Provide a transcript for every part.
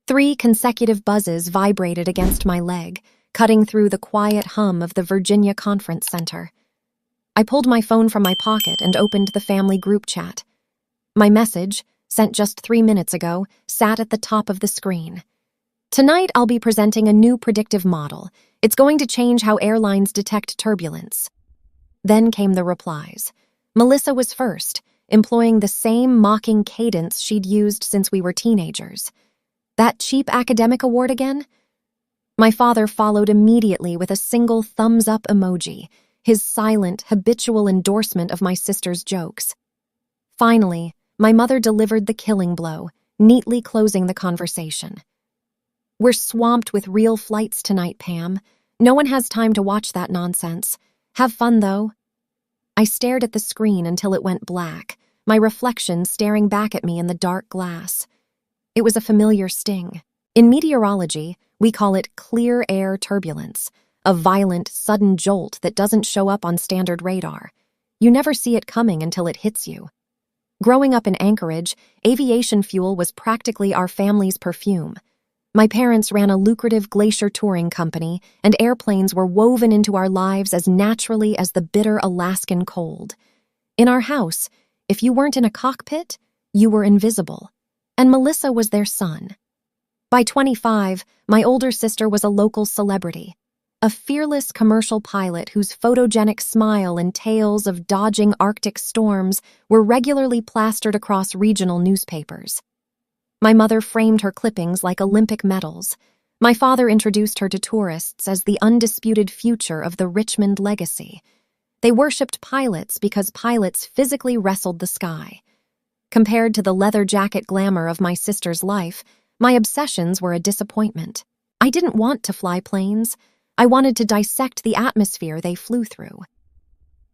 3 consecutive buzzes vibrated against my leg, cutting through the quiet hum of the Virginia Conference Center. I pulled my phone from my pocket and opened the family group chat. My message, sent just 3 minutes ago, sat at the top of the screen. Tonight, I'll be presenting a new predictive model. It's going to change how airlines detect turbulence. Then came the replies. Melissa was first, employing the same mocking cadence she'd used since we were teenagers. That cheap academic award again? My father followed immediately with a single thumbs-up emoji, his silent, habitual endorsement of my sister's jokes. Finally, my mother delivered the killing blow, neatly closing the conversation. We're swamped with real flights tonight, Pam. No one has time to watch that nonsense. Have fun, though. I stared at the screen until it went black, my reflection staring back at me in the dark glass. It was a familiar sting. In meteorology, we call it clear air turbulence, a violent, sudden jolt that doesn't show up on standard radar. You never see it coming until it hits you. Growing up in Anchorage, aviation fuel was practically our family's perfume. My parents ran a lucrative glacier touring company, and airplanes were woven into our lives as naturally as the bitter Alaskan cold. In our house, if you weren't in a cockpit, you were invisible. And Melissa was their son. By 25, my older sister was a local celebrity, a fearless commercial pilot whose photogenic smile and tales of dodging Arctic storms were regularly plastered across regional newspapers. My mother framed her clippings like Olympic medals. My father introduced her to tourists as the undisputed future of the Richmond legacy. They worshipped pilots because pilots physically wrestled the sky. Compared to the leather jacket glamour of my sister's life, my obsessions were a disappointment. I didn't want to fly planes. I wanted to dissect the atmosphere they flew through.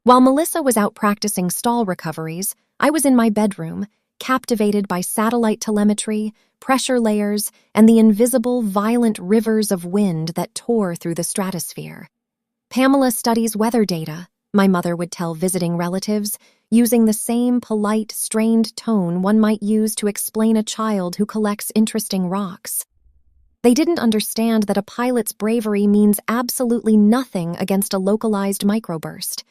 While Melissa was out practicing stall recoveries, I was in my bedroom, captivated by satellite telemetry, pressure layers, and the invisible, violent rivers of wind that tore through the stratosphere. Pamela studies weather data, my mother would tell visiting relatives, using the same polite, strained tone one might use to explain a child who collects interesting rocks. They didn't understand that a pilot's bravery means absolutely nothing against a localized microburst.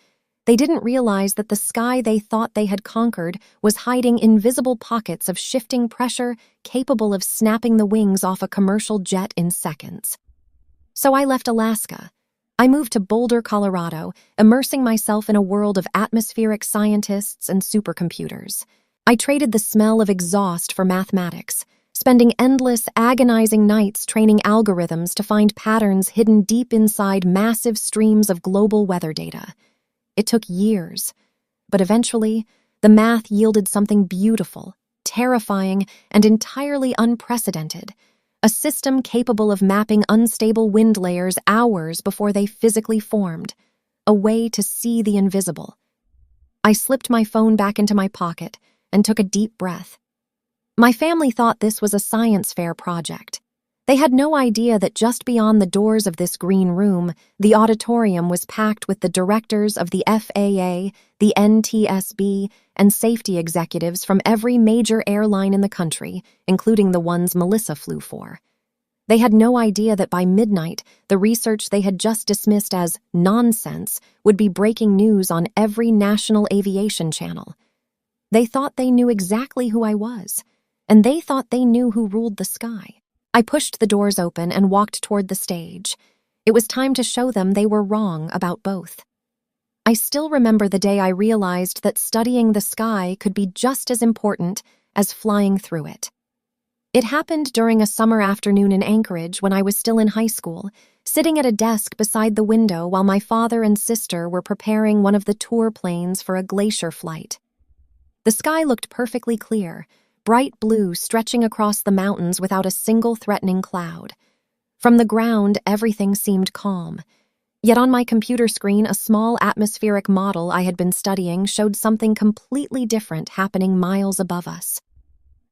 They didn't realize that the sky they thought they had conquered was hiding invisible pockets of shifting pressure capable of snapping the wings off a commercial jet in seconds. So I left Alaska. I moved to Boulder, Colorado, immersing myself in a world of atmospheric scientists and supercomputers. I traded the smell of exhaust for mathematics, spending endless, agonizing nights training algorithms to find patterns hidden deep inside massive streams of global weather data. It took years, but eventually, the math yielded something beautiful, terrifying, and entirely unprecedented, a system capable of mapping unstable wind layers hours before they physically formed, a way to see the invisible. I slipped my phone back into my pocket and took a deep breath. My family thought this was a science fair project. They had no idea that just beyond the doors of this green room, the auditorium was packed with the directors of the FAA, the NTSB, and safety executives from every major airline in the country, including the ones Melissa flew for. They had no idea that by midnight, the research they had just dismissed as nonsense would be breaking news on every national aviation channel. They thought they knew exactly who I was, and they thought they knew who ruled the sky. I pushed the doors open and walked toward the stage. It was time to show them they were wrong about both. I still remember the day I realized that studying the sky could be just as important as flying through it. It happened during a summer afternoon in Anchorage when I was still in high school, sitting at a desk beside the window while my father and sister were preparing one of the tour planes for a glacier flight. The sky looked perfectly clear, bright blue stretching across the mountains without a single threatening cloud. From the ground, everything seemed calm. Yet on my computer screen, a small atmospheric model I had been studying showed something completely different happening miles above us.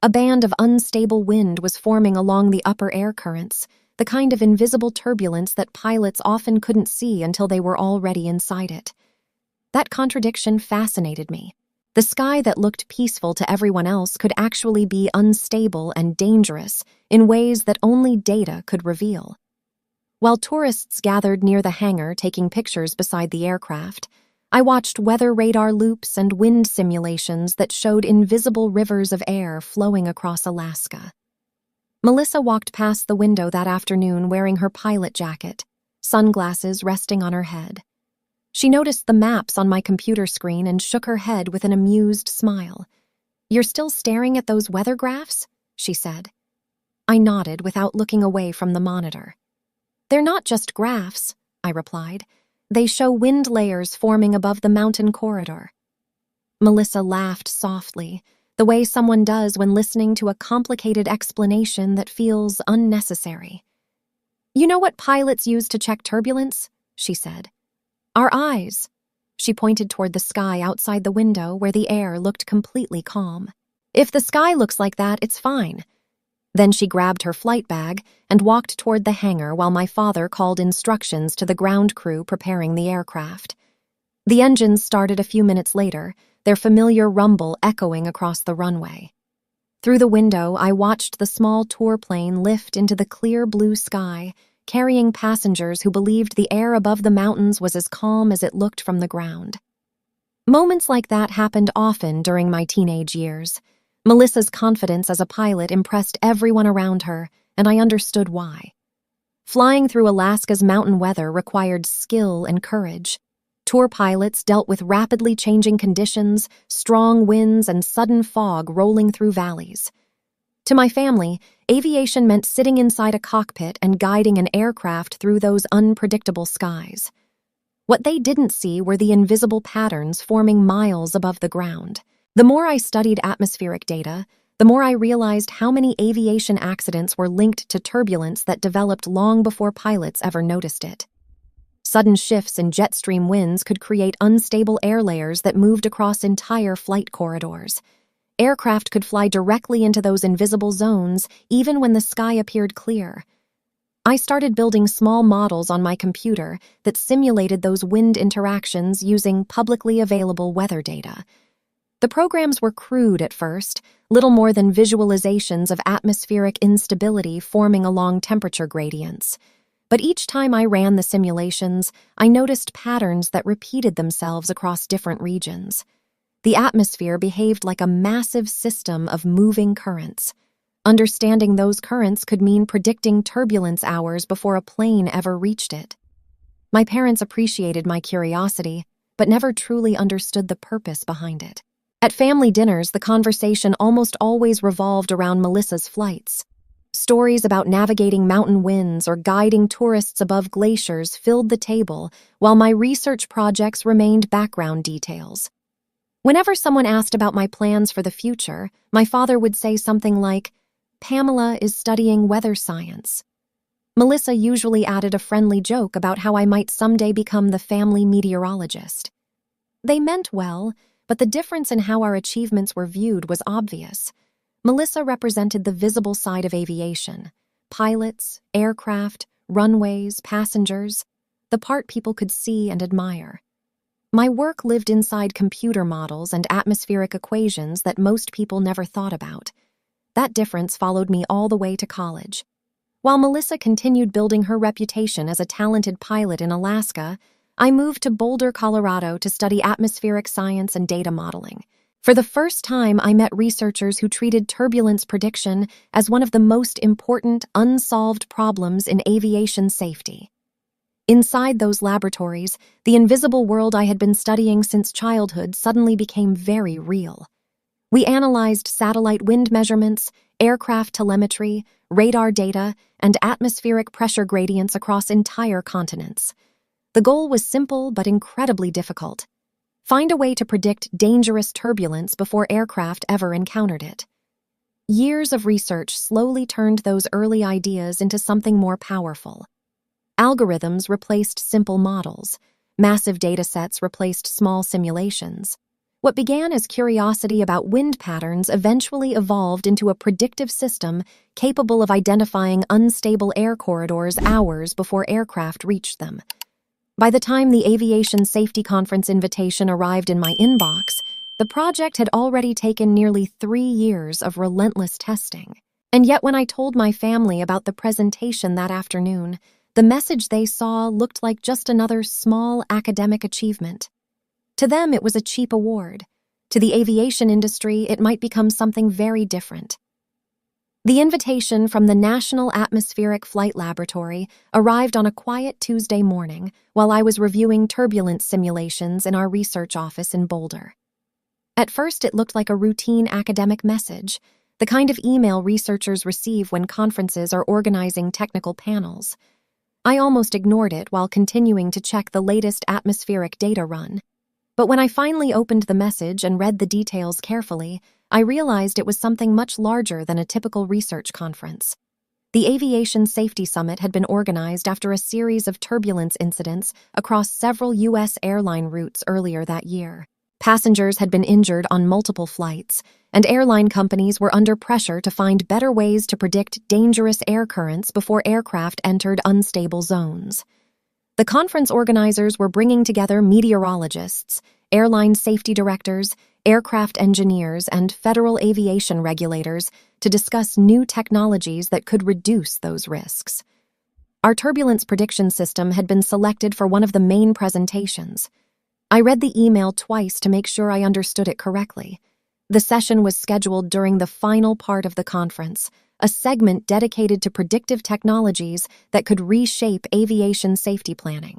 A band of unstable wind was forming along the upper air currents, the kind of invisible turbulence that pilots often couldn't see until they were already inside it. That contradiction fascinated me. The sky that looked peaceful to everyone else could actually be unstable and dangerous in ways that only data could reveal. While tourists gathered near the hangar taking pictures beside the aircraft, I watched weather radar loops and wind simulations that showed invisible rivers of air flowing across Alaska. Melissa walked past the window that afternoon wearing her pilot jacket, sunglasses resting on her head. She noticed the maps on my computer screen and shook her head with an amused smile. "You're still staring at those weather graphs?" she said. I nodded without looking away from the monitor. "They're not just graphs," I replied. "They show wind layers forming above the mountain corridor." Melissa laughed softly, the way someone does when listening to a complicated explanation that feels unnecessary. "You know what pilots use to check turbulence?" she said. "Our eyes." She pointed toward the sky outside the window where the air looked completely calm. "If the sky looks like that, it's fine." Then she grabbed her flight bag and walked toward the hangar while my father called instructions to the ground crew preparing the aircraft. The engines started a few minutes later, their familiar rumble echoing across the runway. Through the window, I watched the small tour plane lift into the clear blue sky, carrying passengers who believed the air above the mountains was as calm as it looked from the ground. Moments like that happened often during my teenage years. Melissa's confidence as a pilot impressed everyone around her, and I understood why. Flying through Alaska's mountain weather required skill and courage. Tour pilots dealt with rapidly changing conditions, strong winds, and sudden fog rolling through valleys. To my family, aviation meant sitting inside a cockpit and guiding an aircraft through those unpredictable skies. What they didn't see were the invisible patterns forming miles above the ground. The more I studied atmospheric data, the more I realized how many aviation accidents were linked to turbulence that developed long before pilots ever noticed it. Sudden shifts in jet stream winds could create unstable air layers that moved across entire flight corridors. Aircraft could fly directly into those invisible zones, even when the sky appeared clear. I started building small models on my computer that simulated those wind interactions using publicly available weather data. The programs were crude at first, little more than visualizations of atmospheric instability forming along temperature gradients. But each time I ran the simulations, I noticed patterns that repeated themselves across different regions. The atmosphere behaved like a massive system of moving currents. Understanding those currents could mean predicting turbulence hours before a plane ever reached it. My parents appreciated my curiosity, but never truly understood the purpose behind it. At family dinners, the conversation almost always revolved around Melissa's flights. Stories about navigating mountain winds or guiding tourists above glaciers filled the table, while my research projects remained background details. Whenever someone asked about my plans for the future, my father would say something like, "Pamela is studying weather science." Melissa usually added a friendly joke about how I might someday become the family meteorologist. They meant well, but the difference in how our achievements were viewed was obvious. Melissa represented the visible side of aviation: pilots, aircraft, runways, passengers, the part people could see and admire. My work lived inside computer models and atmospheric equations that most people never thought about. That difference followed me all the way to college. While Melissa continued building her reputation as a talented pilot in Alaska, I moved to Boulder, Colorado to study atmospheric science and data modeling. For the first time, I met researchers who treated turbulence prediction as one of the most important unsolved problems in aviation safety. Inside those laboratories, the invisible world I had been studying since childhood suddenly became very real. We analyzed satellite wind measurements, aircraft telemetry, radar data, and atmospheric pressure gradients across entire continents. The goal was simple but incredibly difficult: find a way to predict dangerous turbulence before aircraft ever encountered it. Years of research slowly turned those early ideas into something more powerful. Algorithms replaced simple models. Massive datasets replaced small simulations. What began as curiosity about wind patterns eventually evolved into a predictive system capable of identifying unstable air corridors hours before aircraft reached them. By the time the Aviation Safety Conference invitation arrived in my inbox, The project had already taken nearly 3 years of relentless testing. And yet when I told my family about the presentation that afternoon, the message they saw looked like just another small academic achievement. To them, it was a cheap award. To the aviation industry, it might become something very different. The invitation from the National Atmospheric Flight Laboratory arrived on a quiet Tuesday morning while I was reviewing turbulence simulations in our research office in Boulder. At first, it looked like a routine academic message, the kind of email researchers receive when conferences are organizing technical panels. I almost ignored it while continuing to check the latest atmospheric data run. But when I finally opened the message and read the details carefully, I realized it was something much larger than a typical research conference. The Aviation Safety Summit had been organized after a series of turbulence incidents across several U.S. airline routes earlier that year. Passengers had been injured on multiple flights, and airline companies were under pressure to find better ways to predict dangerous air currents before aircraft entered unstable zones. The conference organizers were bringing together meteorologists, airline safety directors, aircraft engineers, and federal aviation regulators to discuss new technologies that could reduce those risks. Our turbulence prediction system had been selected for one of the main presentations. I read the email twice to make sure I understood it correctly. The session was scheduled during the final part of the conference, a segment dedicated to predictive technologies that could reshape aviation safety planning.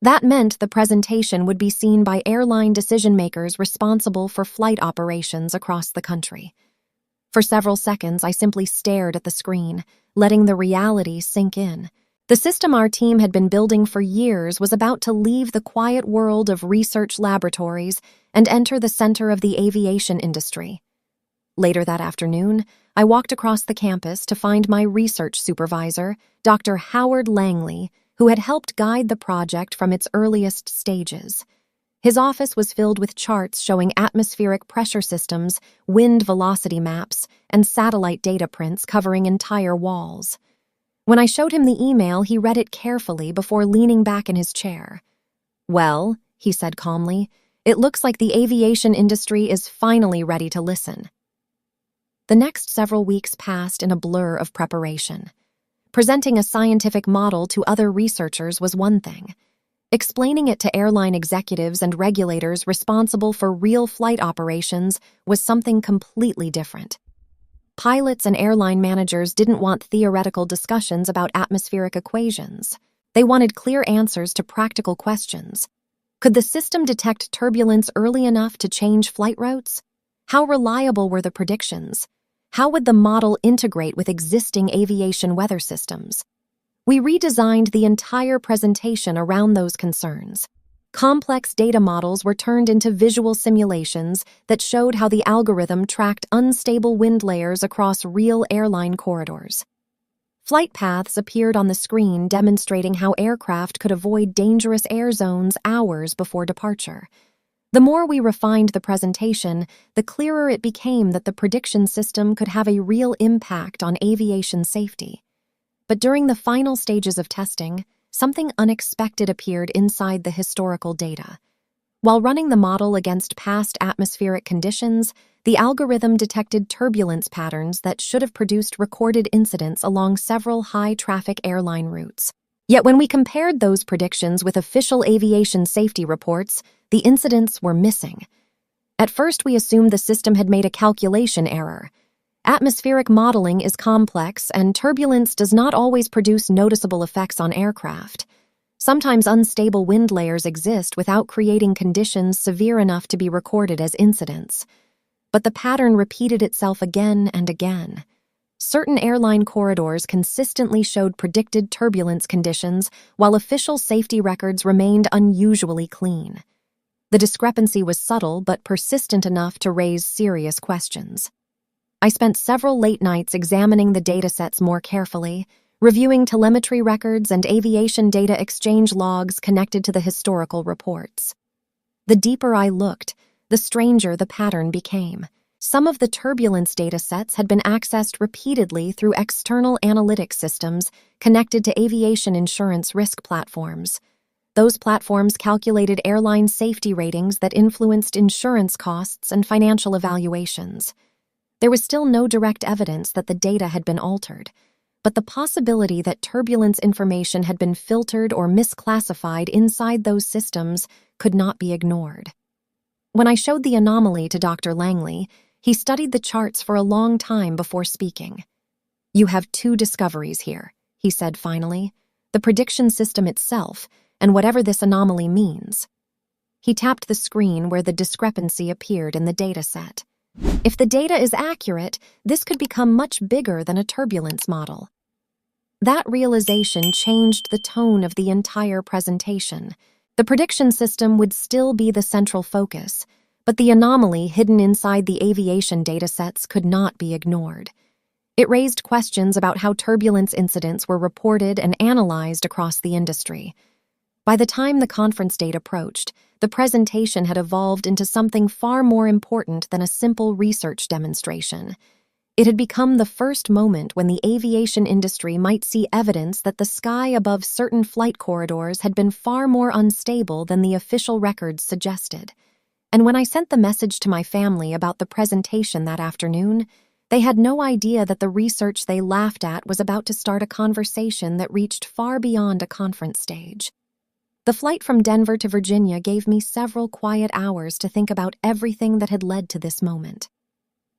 That meant the presentation would be seen by airline decision-makers responsible for flight operations across the country. For several seconds, I simply stared at the screen, letting the reality sink in. The system our team had been building for years was about to leave the quiet world of research laboratories and enter the center of the aviation industry. Later that afternoon, I walked across the campus to find my research supervisor, Dr. Howard Langley, who had helped guide the project from its earliest stages. His office was filled with charts showing atmospheric pressure systems, wind velocity maps, and satellite data prints covering entire walls. When I showed him the email, he read it carefully before leaning back in his chair. "Well," he said calmly, "it looks like the aviation industry is finally ready to listen." The next several weeks passed in a blur of preparation. Presenting a scientific model to other researchers was one thing. Explaining it to airline executives and regulators responsible for real flight operations was something completely different. Pilots and airline managers didn't want theoretical discussions about atmospheric equations. They wanted clear answers to practical questions. Could the system detect turbulence early enough to change flight routes? How reliable were the predictions? How would the model integrate with existing aviation weather systems? We redesigned the entire presentation around those concerns. Complex data models were turned into visual simulations that showed how the algorithm tracked unstable wind layers across real airline corridors. Flight paths appeared on the screen demonstrating how aircraft could avoid dangerous air zones hours before departure. The more we refined the presentation, the clearer it became that the prediction system could have a real impact on aviation safety. But during the final stages of testing, something unexpected appeared inside the historical data. While running the model against past atmospheric conditions, the algorithm detected turbulence patterns that should have produced recorded incidents along several high-traffic airline routes. Yet when we compared those predictions with official aviation safety reports, the incidents were missing. At first, we assumed the system had made a calculation error. Atmospheric modeling is complex, and turbulence does not always produce noticeable effects on aircraft. Sometimes unstable wind layers exist without creating conditions severe enough to be recorded as incidents. But the pattern repeated itself again and again. Certain airline corridors consistently showed predicted turbulence conditions, while official safety records remained unusually clean. The discrepancy was subtle but persistent enough to raise serious questions. I spent several late nights examining the datasets more carefully, reviewing telemetry records and aviation data exchange logs connected to the historical reports. The deeper I looked, the stranger the pattern became. Some of the turbulence datasets had been accessed repeatedly through external analytic systems connected to aviation insurance risk platforms. Those platforms calculated airline safety ratings that influenced insurance costs and financial evaluations. There was still no direct evidence that the data had been altered, but the possibility that turbulence information had been filtered or misclassified inside those systems could not be ignored. When I showed the anomaly to Dr. Langley, he studied the charts for a long time before speaking. "You have two discoveries here," he said finally, "the prediction system itself and whatever this anomaly means." He tapped the screen where the discrepancy appeared in the data set. If the data is accurate, this could become much bigger than a turbulence model. That realization changed the tone of the entire presentation. The prediction system would still be the central focus, but the anomaly hidden inside the aviation datasets could not be ignored. It raised questions about how turbulence incidents were reported and analyzed across the industry. By the time the conference date approached, the presentation had evolved into something far more important than a simple research demonstration. It had become the first moment when the aviation industry might see evidence that the sky above certain flight corridors had been far more unstable than the official records suggested. And when I sent the message to my family about the presentation that afternoon, they had no idea that the research they laughed at was about to start a conversation that reached far beyond a conference stage. The flight from Denver to Virginia gave me several quiet hours to think about everything that had led to this moment.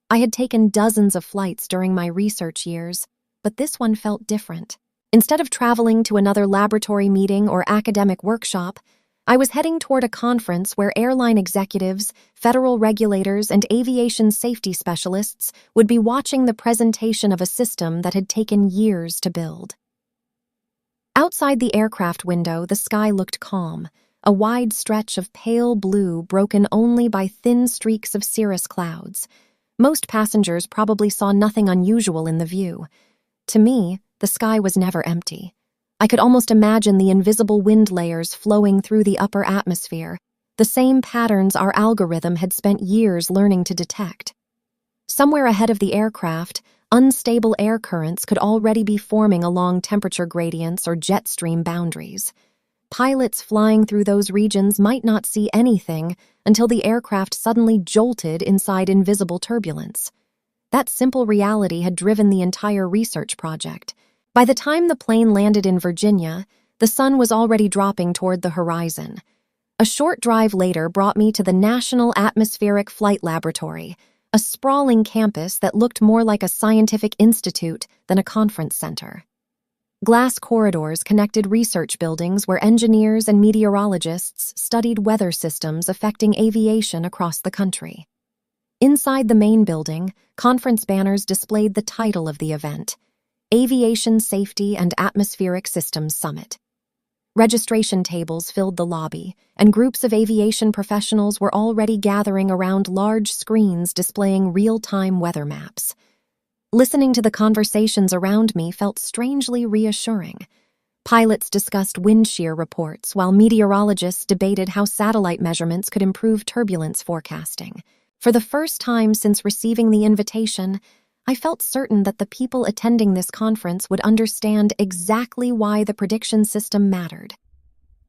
I had taken dozens of flights during my research years, but this one felt different. Instead of traveling to another laboratory meeting or academic workshop, I was heading toward a conference where airline executives, federal regulators, and aviation safety specialists would be watching the presentation of a system that had taken years to build. Outside the aircraft window, the sky looked calm, a wide stretch of pale blue broken only by thin streaks of cirrus clouds. Most passengers probably saw nothing unusual in the view. To me, the sky was never empty. I could almost imagine the invisible wind layers flowing through the upper atmosphere, the same patterns our algorithm had spent years learning to detect. Somewhere ahead of the aircraft, unstable air currents could already be forming along temperature gradients or jet stream boundaries. Pilots flying through those regions might not see anything until the aircraft suddenly jolted inside invisible turbulence. That simple reality had driven the entire research project. By the time the plane landed in Virginia, the sun was already dropping toward the horizon. A short drive later brought me to the National Atmospheric Flight Laboratory, a sprawling campus that looked more like a scientific institute than a conference center. Glass corridors connected research buildings where engineers and meteorologists studied weather systems affecting aviation across the country. Inside the main building, conference banners displayed the title of the event, Aviation Safety and Atmospheric Systems Summit. Registration tables filled the lobby, and groups of aviation professionals were already gathering around large screens displaying real-time weather maps. Listening to the conversations around me felt strangely reassuring. Pilots discussed wind shear reports, while meteorologists debated how satellite measurements could improve turbulence forecasting. For the first time since receiving the invitation, I felt certain that the people attending this conference would understand exactly why the prediction system mattered.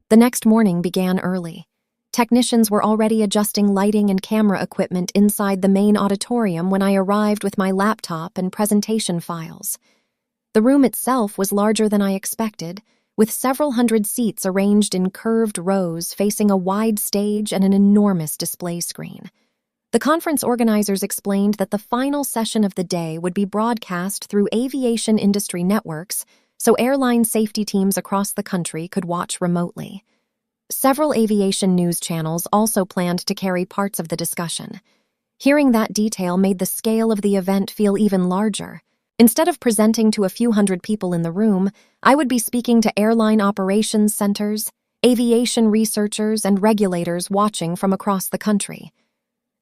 The next morning began early. Technicians were already adjusting lighting and camera equipment inside the main auditorium when I arrived with my laptop and presentation files. The room itself was larger than I expected, with several hundred seats arranged in curved rows facing a wide stage and an enormous display screen. The conference organizers explained that the final session of the day would be broadcast through aviation industry networks, so airline safety teams across the country could watch remotely. Several aviation news channels also planned to carry parts of the discussion. Hearing that detail made the scale of the event feel even larger. Instead of presenting to a few hundred people in the room, I would be speaking to airline operations centers, aviation researchers, and regulators watching from across the country.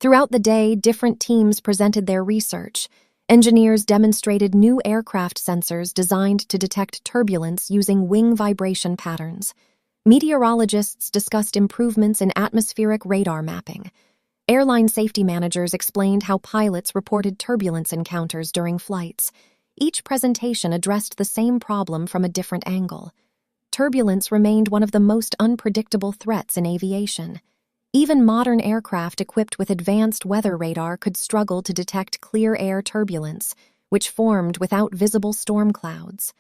Throughout the day, different teams presented their research. Engineers demonstrated new aircraft sensors designed to detect turbulence using wing vibration patterns. Meteorologists discussed improvements in atmospheric radar mapping. Airline safety managers explained how pilots reported turbulence encounters during flights. Each presentation addressed the same problem from a different angle. turbulence remained one of the most unpredictable threats in aviation. Even modern aircraft equipped with advanced weather radar could struggle to detect clear air turbulence, which formed without visible storm clouds.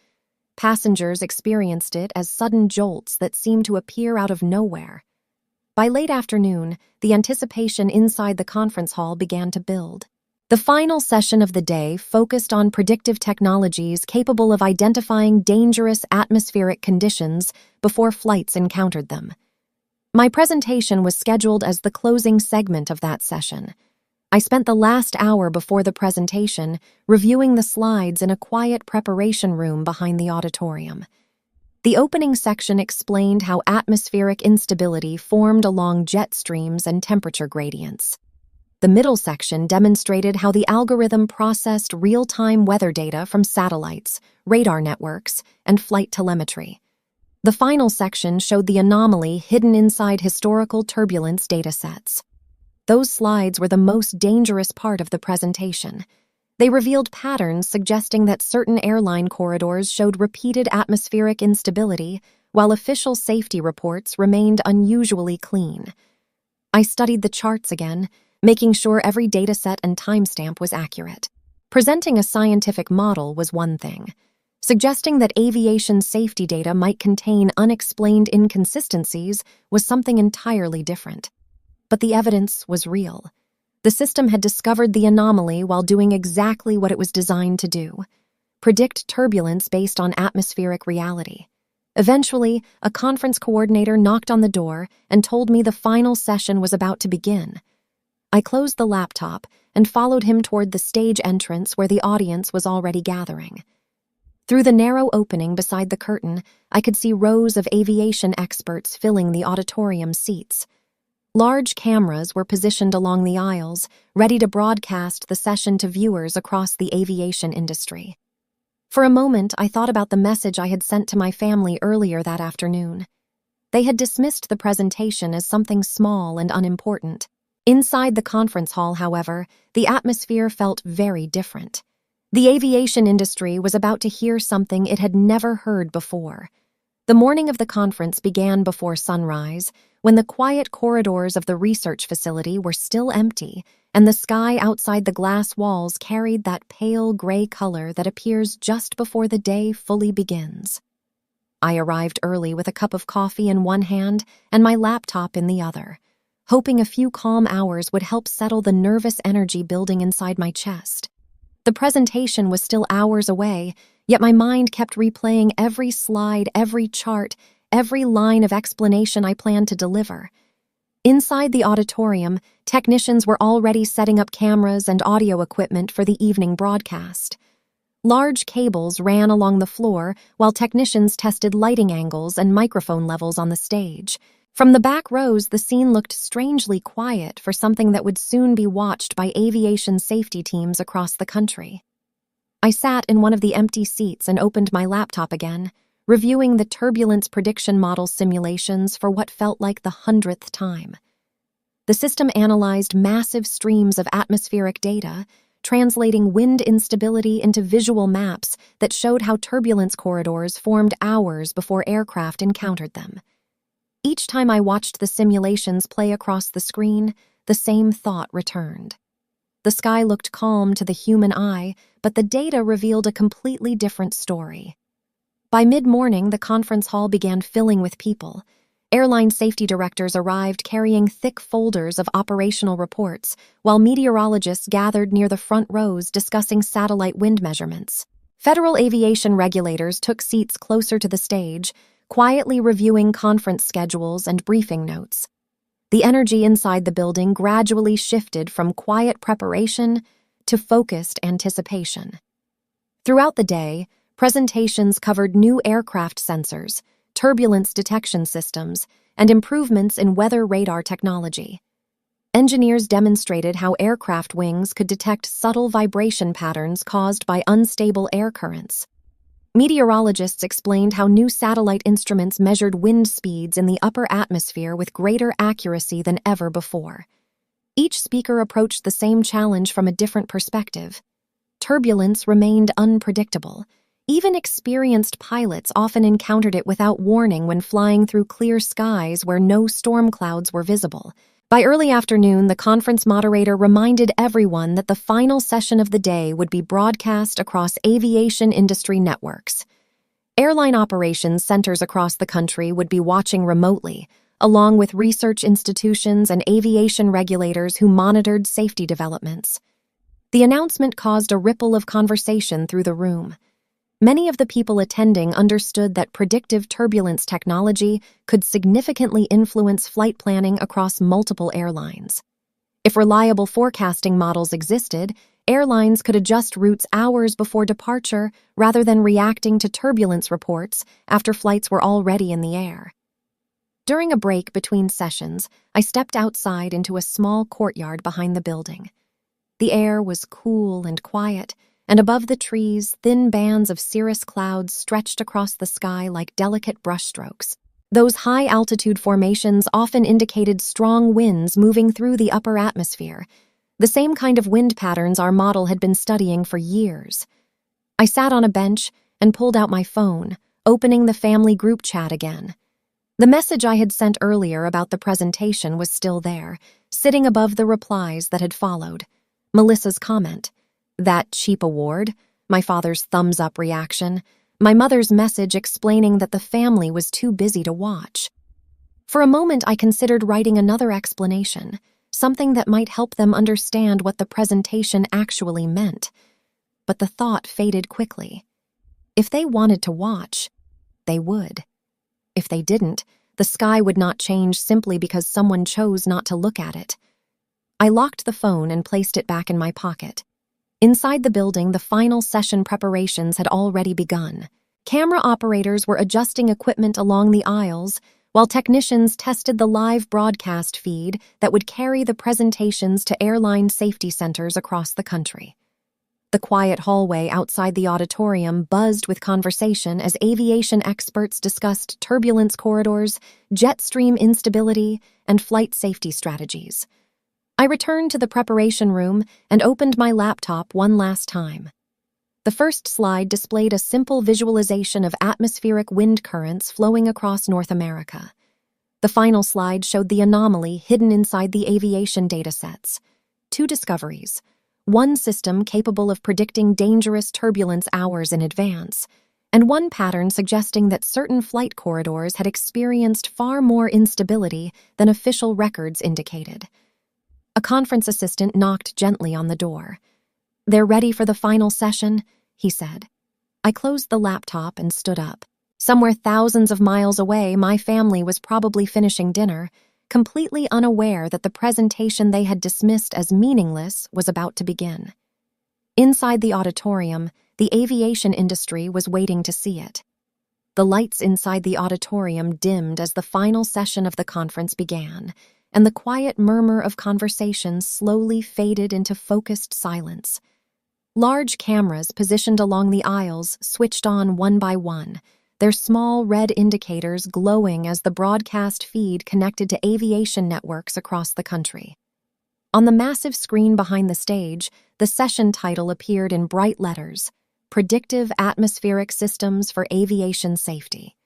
Passengers experienced it as sudden jolts that seemed to appear out of nowhere. By late afternoon, the anticipation inside the conference hall began to build. The final session of the day focused on predictive technologies capable of identifying dangerous atmospheric conditions before flights encountered them. My presentation was scheduled as the closing segment of that session. I spent the last hour before the presentation reviewing the slides in a quiet preparation room behind the auditorium. The opening section explained how atmospheric instability formed along jet streams and temperature gradients. The middle section demonstrated how the algorithm processed real-time weather data from satellites, radar networks, and flight telemetry. The final section showed the anomaly hidden inside historical turbulence datasets. Those slides were the most dangerous part of the presentation. They revealed patterns suggesting that certain airline corridors showed repeated atmospheric instability, while official safety reports remained unusually clean. I studied the charts again, making sure every dataset and timestamp was accurate. Presenting a scientific model was one thing. Suggesting that aviation safety data might contain unexplained inconsistencies was something entirely different. But the evidence was real. The system had discovered the anomaly while doing exactly what it was designed to do: predict turbulence based on atmospheric reality. Eventually, a conference coordinator knocked on the door and told me the final session was about to begin. I closed the laptop and followed him toward the stage entrance where the audience was already gathering. Through the narrow opening beside the curtain, I could see rows of aviation experts filling the auditorium seats. Large cameras were positioned along the aisles, ready to broadcast the session to viewers across the aviation industry. For a moment, I thought about the message I had sent to my family earlier that afternoon. They had dismissed the presentation as something small and unimportant. Inside the conference hall, however, the atmosphere felt very different. The aviation industry was about to hear something it had never heard before. The morning of the conference began before sunrise, when the quiet corridors of the research facility were still empty, and the sky outside the glass walls carried that pale gray color that appears just before the day fully begins. I arrived early with a cup of coffee in one hand and my laptop in the other, hoping a few calm hours would help settle the nervous energy building inside my chest. The presentation was still hours away, yet my mind kept replaying every slide, every chart, every line of explanation I planned to deliver. Inside the auditorium, technicians were already setting up cameras and audio equipment for the evening broadcast. Large cables ran along the floor while technicians tested lighting angles and microphone levels on the stage. From the back rows, the scene looked strangely quiet for something that would soon be watched by aviation safety teams across the country. I sat in one of the empty seats and opened my laptop again, reviewing the turbulence prediction model simulations for what felt like the 100th time. The system analyzed massive streams of atmospheric data, translating wind instability into visual maps that showed how turbulence corridors formed hours before aircraft encountered them. Each time I watched the simulations play across the screen, the same thought returned. The sky looked calm to the human eye, but the data revealed a completely different story. By mid-morning, the conference hall began filling with people. Airline safety directors arrived carrying thick folders of operational reports, while meteorologists gathered near the front rows discussing satellite wind measurements. Federal aviation regulators took seats closer to the stage, quietly reviewing conference schedules and briefing notes. The energy inside the building gradually shifted from quiet preparation to focused anticipation. Throughout the day, presentations covered new aircraft sensors, turbulence detection systems, and improvements in weather radar technology. Engineers demonstrated how aircraft wings could detect subtle vibration patterns caused by unstable air currents. Meteorologists explained how new satellite instruments measured wind speeds in the upper atmosphere with greater accuracy than ever before. Each speaker approached the same challenge from a different perspective. Turbulence remained unpredictable. Even experienced pilots often encountered it without warning when flying through clear skies where no storm clouds were visible. By early afternoon, the conference moderator reminded everyone that the final session of the day would be broadcast across aviation industry networks. Airline operations centers across the country would be watching remotely, along with research institutions and aviation regulators who monitored safety developments. The announcement caused a ripple of conversation through the room. Many of the people attending understood that predictive turbulence technology could significantly influence flight planning across multiple airlines. If reliable forecasting models existed, airlines could adjust routes hours before departure rather than reacting to turbulence reports after flights were already in the air. During a break between sessions, I stepped outside into a small courtyard behind the building. The air was cool and quiet, and above the trees, thin bands of cirrus clouds stretched across the sky like delicate brushstrokes. Those high-altitude formations often indicated strong winds moving through the upper atmosphere, the same kind of wind patterns our model had been studying for years. I sat on a bench and pulled out my phone, opening the family group chat again. The message I had sent earlier about the presentation was still there, sitting above the replies that had followed. Melissa's comment, "That cheap award," my father's thumbs-up reaction, my mother's message explaining that the family was too busy to watch. For a moment, I considered writing another explanation, something that might help them understand what the presentation actually meant. But the thought faded quickly. If they wanted to watch, they would. If they didn't, the sky would not change simply because someone chose not to look at it. I locked the phone and placed it back in my pocket. Inside the building, the final session preparations had already begun. Camera operators were adjusting equipment along the aisles, while technicians tested the live broadcast feed that would carry the presentations to airline safety centers across the country. The quiet hallway outside the auditorium buzzed with conversation as aviation experts discussed turbulence corridors, jet stream instability, and flight safety strategies. I returned to the preparation room and opened my laptop one last time. The first slide displayed a simple visualization of atmospheric wind currents flowing across North America. The final slide showed the anomaly hidden inside the aviation datasets. 2 discoveries. One system capable of predicting dangerous turbulence hours in advance, and one pattern suggesting that certain flight corridors had experienced far more instability than official records indicated. A conference assistant knocked gently on the door. "They're ready for the final session," he said. I closed the laptop and stood up. Somewhere thousands of miles away, my family was probably finishing dinner, completely unaware that the presentation they had dismissed as meaningless was about to begin. Inside the auditorium, the aviation industry was waiting to see it. The lights inside the auditorium dimmed as the final session of the conference began, and the quiet murmur of conversation slowly faded into focused silence. Large cameras positioned along the aisles switched on one by one, their small red indicators glowing as the broadcast feed connected to aviation networks across the country. On the massive screen behind the stage, the session title appeared in bright letters, "Predictive Atmospheric Systems for Aviation Safety."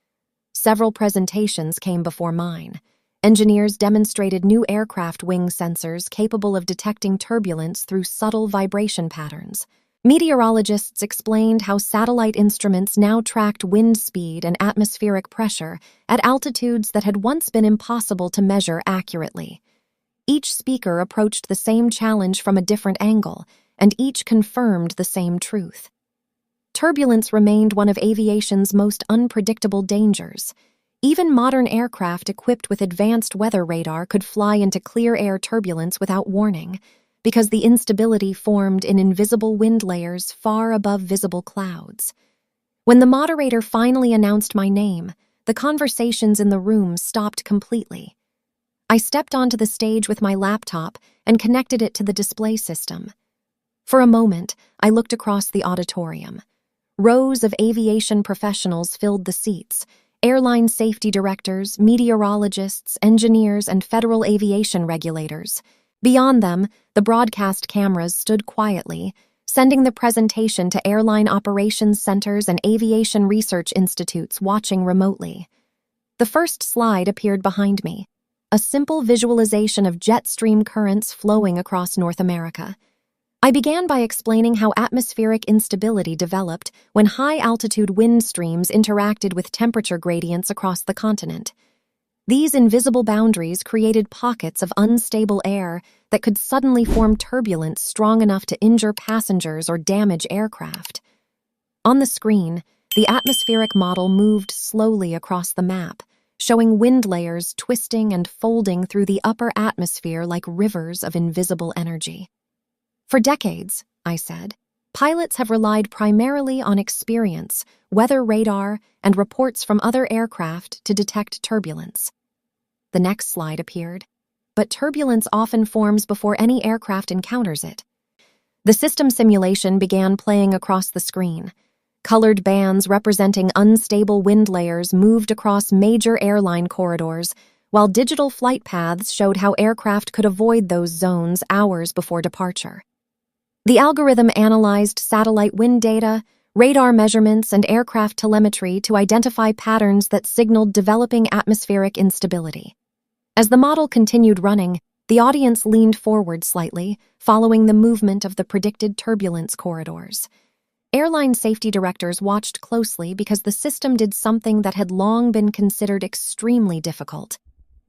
Several presentations came before mine. Engineers demonstrated new aircraft wing sensors capable of detecting turbulence through subtle vibration patterns. Meteorologists explained how satellite instruments now tracked wind speed and atmospheric pressure at altitudes that had once been impossible to measure accurately. Each speaker approached the same challenge from a different angle, and each confirmed the same truth. Turbulence remained one of aviation's most unpredictable dangers. Even modern aircraft equipped with advanced weather radar could fly into clear air turbulence without warning, because the instability formed in invisible wind layers far above visible clouds. When the moderator finally announced my name, the conversations in the room stopped completely. I stepped onto the stage with my laptop and connected it to the display system. For a moment, I looked across the auditorium. Rows of aviation professionals filled the seats, airline safety directors, meteorologists, engineers, and federal aviation regulators. Beyond them, the broadcast cameras stood quietly, sending the presentation to airline operations centers and aviation research institutes watching remotely. The first slide appeared behind me, a simple visualization of jet stream currents flowing across North America. I began by explaining how atmospheric instability developed when high-altitude wind streams interacted with temperature gradients across the continent. These invisible boundaries created pockets of unstable air that could suddenly form turbulence strong enough to injure passengers or damage aircraft. On the screen, the atmospheric model moved slowly across the map, showing wind layers twisting and folding through the upper atmosphere like rivers of invisible energy. For decades, I said, pilots have relied primarily on experience, weather radar, and reports from other aircraft to detect turbulence. The next slide appeared, but turbulence often forms before any aircraft encounters it. The system simulation began playing across the screen. Colored bands representing unstable wind layers moved across major airline corridors, while digital flight paths showed how aircraft could avoid those zones hours before departure. The algorithm analyzed satellite wind data, radar measurements, and aircraft telemetry to identify patterns that signaled developing atmospheric instability. As the model continued running, the audience leaned forward slightly, following the movement of the predicted turbulence corridors. Airline safety directors watched closely because the system did something that had long been considered extremely difficult.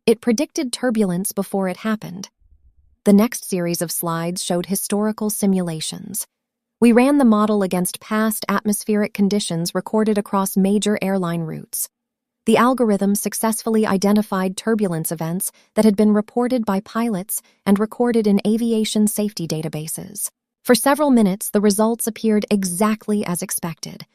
It predicted turbulence before it happened. The next series of slides showed historical simulations. We ran the model against past atmospheric conditions recorded across major airline routes. The algorithm successfully identified turbulence events that had been reported by pilots and recorded in aviation safety databases. For several minutes, the results appeared exactly as expected.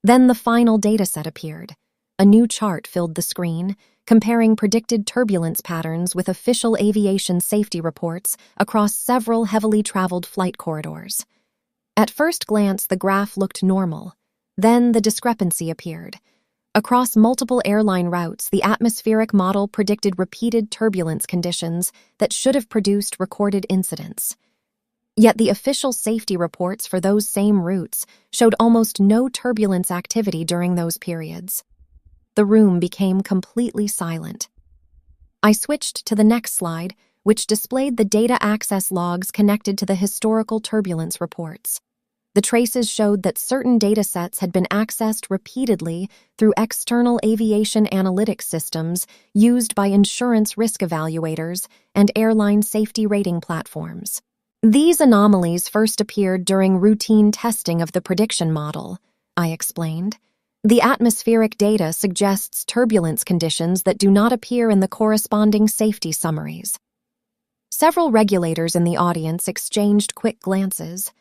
Then the final dataset appeared. A new chart filled the screen, comparing predicted turbulence patterns with official aviation safety reports across several heavily traveled flight corridors. At first glance, the graph looked normal. Then the discrepancy appeared. Across multiple airline routes, the atmospheric model predicted repeated turbulence conditions that should have produced recorded incidents. Yet the official safety reports for those same routes showed almost no turbulence activity during those periods. The room became completely silent. I switched to the next slide, which displayed the data access logs connected to the historical turbulence reports. The traces showed that certain datasets had been accessed repeatedly through external aviation analytics systems used by insurance risk evaluators and airline safety rating platforms. These anomalies first appeared during routine testing of the prediction model, I explained. The atmospheric data suggests turbulence conditions that do not appear in the corresponding safety summaries. Several regulators in the audience exchanged quick glances.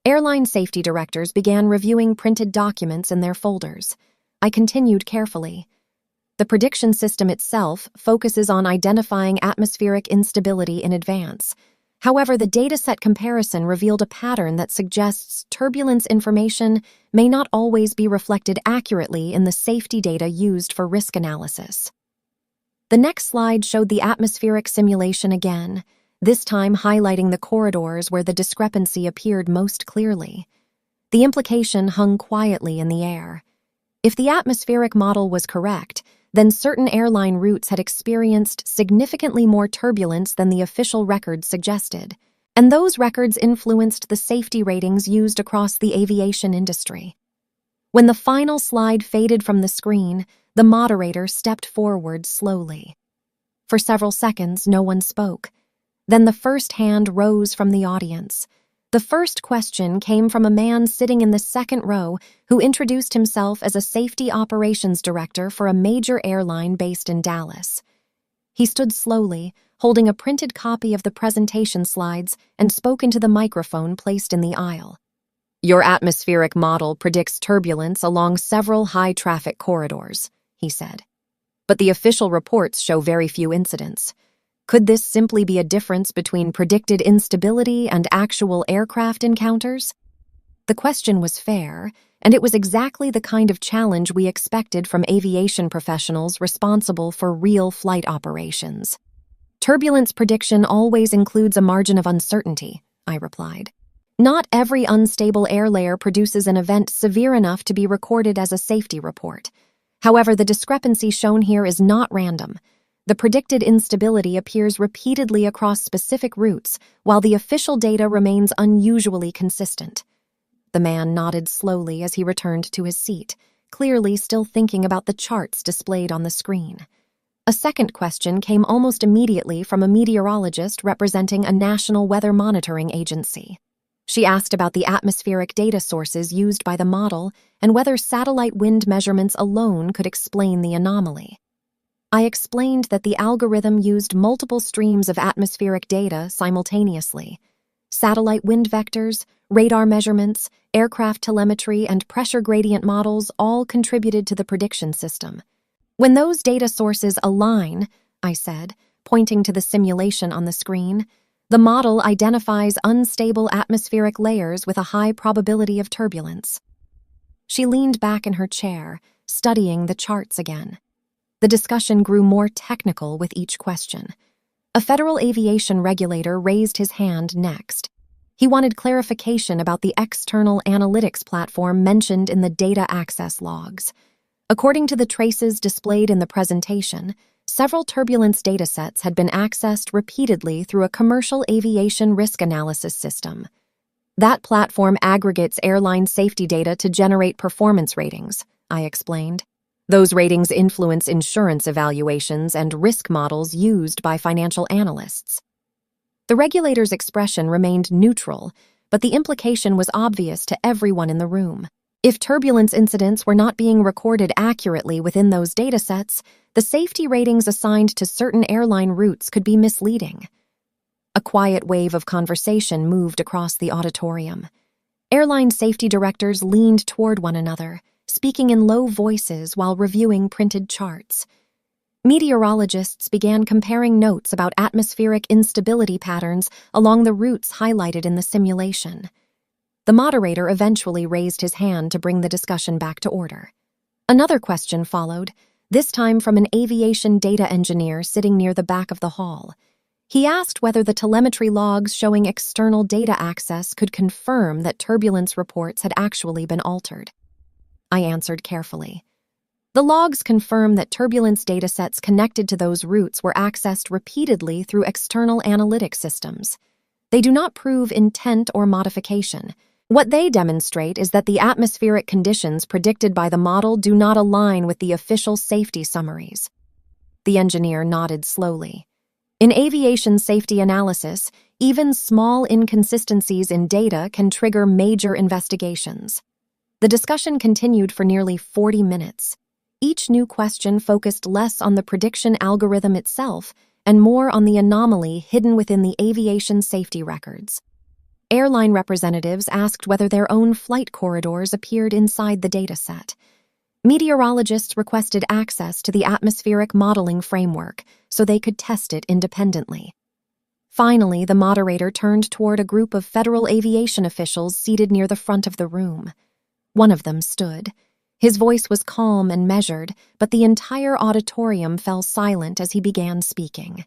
Airline safety directors began reviewing printed documents in their folders. I continued carefully. The prediction system itself focuses on identifying atmospheric instability in advance. However, the dataset comparison revealed a pattern that suggests turbulence information may not always be reflected accurately in the safety data used for risk analysis. The next slide showed the atmospheric simulation again, this time highlighting the corridors where the discrepancy appeared most clearly. The implication hung quietly in the air. If the atmospheric model was correct, then certain airline routes had experienced significantly more turbulence than the official records suggested, and those records influenced the safety ratings used across the aviation industry. When the final slide faded from the screen, the moderator stepped forward slowly. For several seconds, no one spoke. Then the first hand rose from the audience. The first question came from a man sitting in the second row who introduced himself as a safety operations director for a major airline based in Dallas. He stood slowly, holding a printed copy of the presentation slides, and spoke into the microphone placed in the aisle. "Your atmospheric model predicts turbulence along several high-traffic corridors," he said. "But the official reports show very few incidents. Could this simply be a difference between predicted instability and actual aircraft encounters?" The question was fair, and it was exactly the kind of challenge we expected from aviation professionals responsible for real flight operations. "Turbulence prediction always includes a margin of uncertainty," I replied. Not every unstable air layer produces an event severe enough to be recorded as a safety report. However, the discrepancy shown here is not random. The predicted instability appears repeatedly across specific routes, while the official data remains unusually consistent. The man nodded slowly as he returned to his seat, clearly still thinking about the charts displayed on the screen. A second question came almost immediately from a meteorologist representing a national weather monitoring agency. She asked about the atmospheric data sources used by the model and whether satellite wind measurements alone could explain the anomaly. I explained that the algorithm used multiple streams of atmospheric data simultaneously. Satellite wind vectors, radar measurements, aircraft telemetry, and pressure gradient models all contributed to the prediction system. When those data sources align, I said, pointing to the simulation on the screen, the model identifies unstable atmospheric layers with a high probability of turbulence. She leaned back in her chair, studying the charts again. The discussion grew more technical with each question. A federal aviation regulator raised his hand next. He wanted clarification about the external analytics platform mentioned in the data access logs. According to the traces displayed in the presentation, several turbulence datasets had been accessed repeatedly through a commercial aviation risk analysis system. That platform aggregates airline safety data to generate performance ratings, I explained. Those ratings influence insurance evaluations and risk models used by financial analysts. The regulator's expression remained neutral, but the implication was obvious to everyone in the room. If turbulence incidents were not being recorded accurately within those datasets, the safety ratings assigned to certain airline routes could be misleading. A quiet wave of conversation moved across the auditorium. Airline safety directors leaned toward one another, speaking in low voices while reviewing printed charts. Meteorologists began comparing notes about atmospheric instability patterns along the routes highlighted in the simulation. The moderator eventually raised his hand to bring the discussion back to order. Another question followed, this time from an aviation data engineer sitting near the back of the hall. He asked whether the telemetry logs showing external data access could confirm that turbulence reports had actually been altered. I answered carefully. The logs confirm that turbulence datasets connected to those routes were accessed repeatedly through external analytic systems. They do not prove intent or modification. What they demonstrate is that the atmospheric conditions predicted by the model do not align with the official safety summaries. The engineer nodded slowly. In aviation safety analysis, even small inconsistencies in data can trigger major investigations. The discussion continued for nearly 40 minutes. Each new question focused less on the prediction algorithm itself and more on the anomaly hidden within the aviation safety records. Airline representatives asked whether their own flight corridors appeared inside the dataset. Meteorologists requested access to the atmospheric modeling framework so they could test it independently. Finally, the moderator turned toward a group of federal aviation officials seated near the front of the room. One of them stood. His voice was calm and measured, but the entire auditorium fell silent as he began speaking.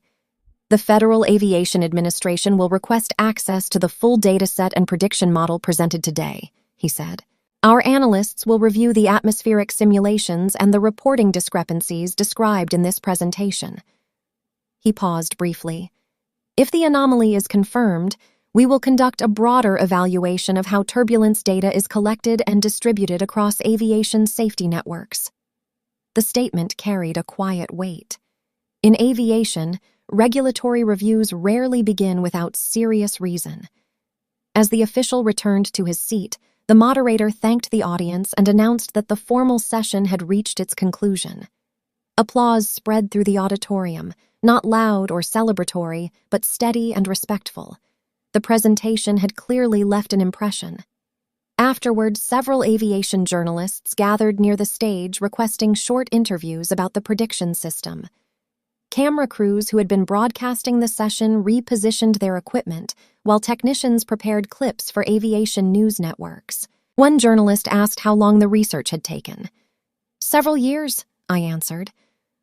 The Federal Aviation Administration will request access to the full dataset and prediction model presented today, he said. Our analysts will review the atmospheric simulations and the reporting discrepancies described in this presentation. He paused briefly. If the anomaly is confirmed, we will conduct a broader evaluation of how turbulence data is collected and distributed across aviation safety networks. The statement carried a quiet weight. In aviation, regulatory reviews rarely begin without serious reason. As the official returned to his seat, the moderator thanked the audience and announced that the formal session had reached its conclusion. Applause spread through the auditorium, not loud or celebratory, but steady and respectful. The presentation had clearly left an impression. Afterward, several aviation journalists gathered near the stage requesting short interviews about the prediction system. Camera crews who had been broadcasting the session repositioned their equipment, while technicians prepared clips for aviation news networks. One journalist asked how long the research had taken. "Several years," I answered.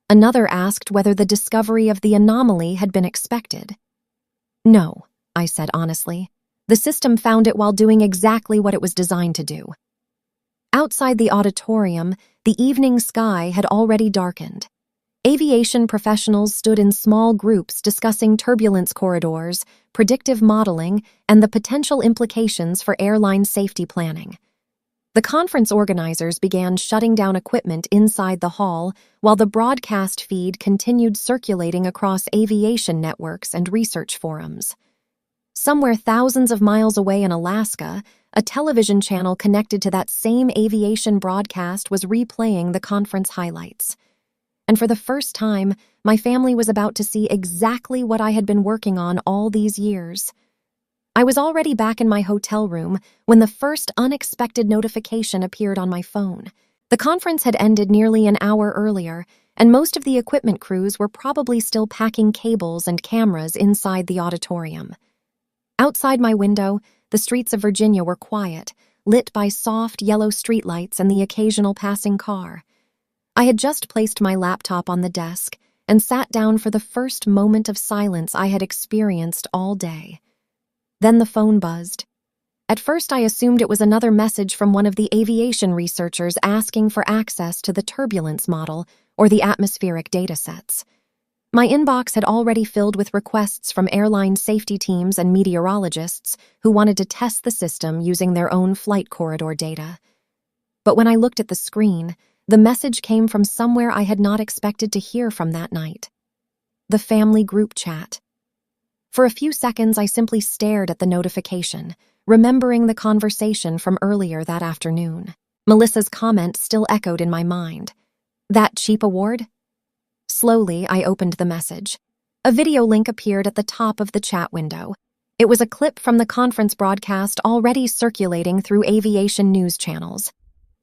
Another asked whether the discovery of the anomaly had been expected. "No," I said honestly. The system found it while doing exactly what it was designed to do. Outside the auditorium, the evening sky had already darkened. Aviation professionals stood in small groups discussing turbulence corridors, predictive modeling, and the potential implications for airline safety planning. The conference organizers began shutting down equipment inside the hall while the broadcast feed continued circulating across aviation networks and research forums. Somewhere thousands of miles away in Alaska, a television channel connected to that same aviation broadcast was replaying the conference highlights. And for the first time, my family was about to see exactly what I had been working on all these years. I was already back in my hotel room when the first unexpected notification appeared on my phone. The conference had ended nearly an hour earlier, and most of the equipment crews were probably still packing cables and cameras inside the auditorium. Outside my window, the streets of Virginia were quiet, lit by soft yellow streetlights and the occasional passing car. I had just placed my laptop on the desk and sat down for the first moment of silence I had experienced all day. Then the phone buzzed. At first I assumed it was another message from one of the aviation researchers asking for access to the turbulence model or the atmospheric datasets. My inbox had already filled with requests from airline safety teams and meteorologists who wanted to test the system using their own flight corridor data. But when I looked at the screen, the message came from somewhere I had not expected to hear from that night. The family group chat. For a few seconds, I simply stared at the notification, remembering the conversation from earlier that afternoon. Melissa's comment still echoed in my mind. That cheap award? Slowly, I opened the message. A video link appeared at the top of the chat window. It was a clip from the conference broadcast already circulating through aviation news channels.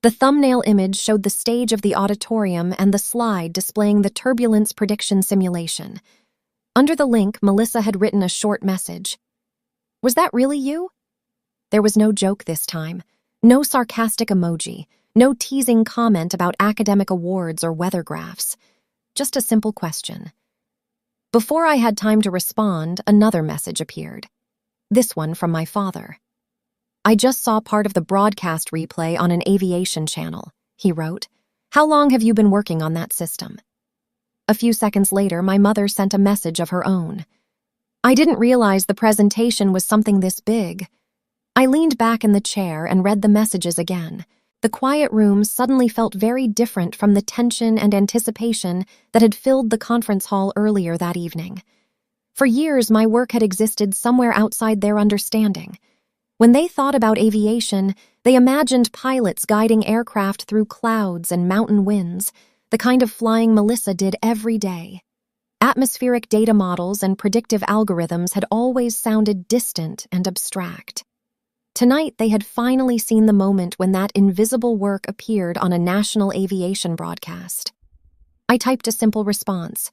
The thumbnail image showed the stage of the auditorium and the slide displaying the turbulence prediction simulation. Under the link, Melissa had written a short message. Was that really you? There was no joke this time, no sarcastic emoji, no teasing comment about academic awards or weather graphs. Just a simple question. Before I had time to respond, another message appeared. This one from my father. I just saw part of the broadcast replay on an aviation channel, he wrote. How long have you been working on that system? A few seconds later, my mother sent a message of her own. I didn't realize the presentation was something this big. I leaned back in the chair and read the messages again. The quiet room suddenly felt very different from the tension and anticipation that had filled the conference hall earlier that evening. For years, my work had existed somewhere outside their understanding. When they thought about aviation, they imagined pilots guiding aircraft through clouds and mountain winds, the kind of flying Melissa did every day. Atmospheric data models and predictive algorithms had always sounded distant and abstract. Tonight, they had finally seen the moment when that invisible work appeared on a national aviation broadcast. I typed a simple response.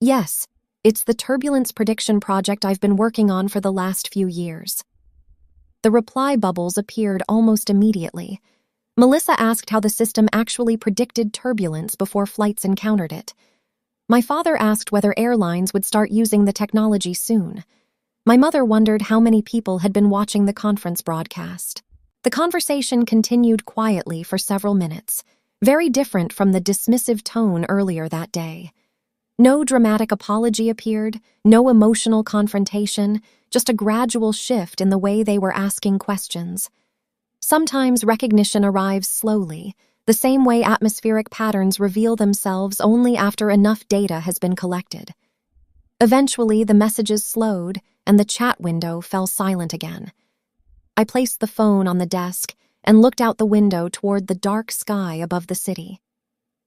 Yes, it's the turbulence prediction project I've been working on for the last few years. The reply bubbles appeared almost immediately. Melissa asked how the system actually predicted turbulence before flights encountered it. My father asked whether airlines would start using the technology soon. My mother wondered how many people had been watching the conference broadcast. The conversation continued quietly for several minutes, very different from the dismissive tone earlier that day. No dramatic apology appeared, no emotional confrontation, just a gradual shift in the way they were asking questions. Sometimes recognition arrives slowly, the same way atmospheric patterns reveal themselves only after enough data has been collected. Eventually, the messages slowed, and the chat window fell silent again. I placed the phone on the desk and looked out the window toward the dark sky above the city.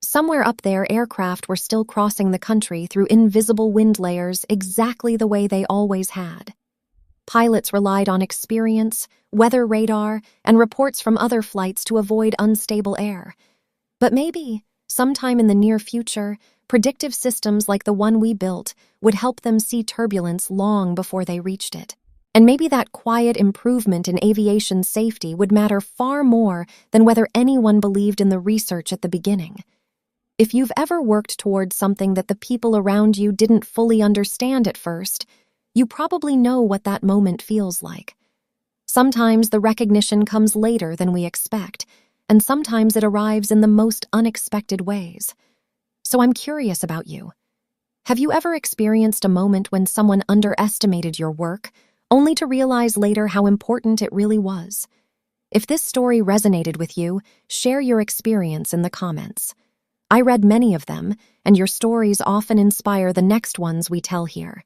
Somewhere up there, aircraft were still crossing the country through invisible wind layers exactly the way they always had. Pilots relied on experience, weather radar, and reports from other flights to avoid unstable air. But maybe, sometime in the near future, predictive systems like the one we built would help them see turbulence long before they reached it. And maybe that quiet improvement in aviation safety would matter far more than whether anyone believed in the research at the beginning. If you've ever worked towards something that the people around you didn't fully understand at first, you probably know what that moment feels like. Sometimes the recognition comes later than we expect, and sometimes it arrives in the most unexpected ways. So I'm curious about you. Have you ever experienced a moment when someone underestimated your work, only to realize later how important it really was? If this story resonated with you, share your experience in the comments. I read many of them, and your stories often inspire the next ones we tell here.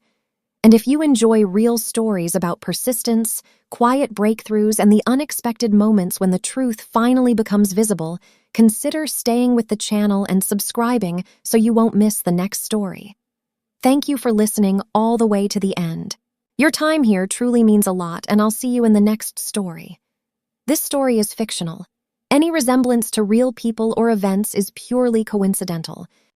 And if you enjoy real stories about persistence, quiet breakthroughs, and the unexpected moments when the truth finally becomes visible, consider staying with the channel and subscribing so you won't miss the next story. Thank you for listening all the way to the end. Your time here truly means a lot, and I'll see you in the next story. This story is fictional. Any resemblance to real people or events is purely coincidental.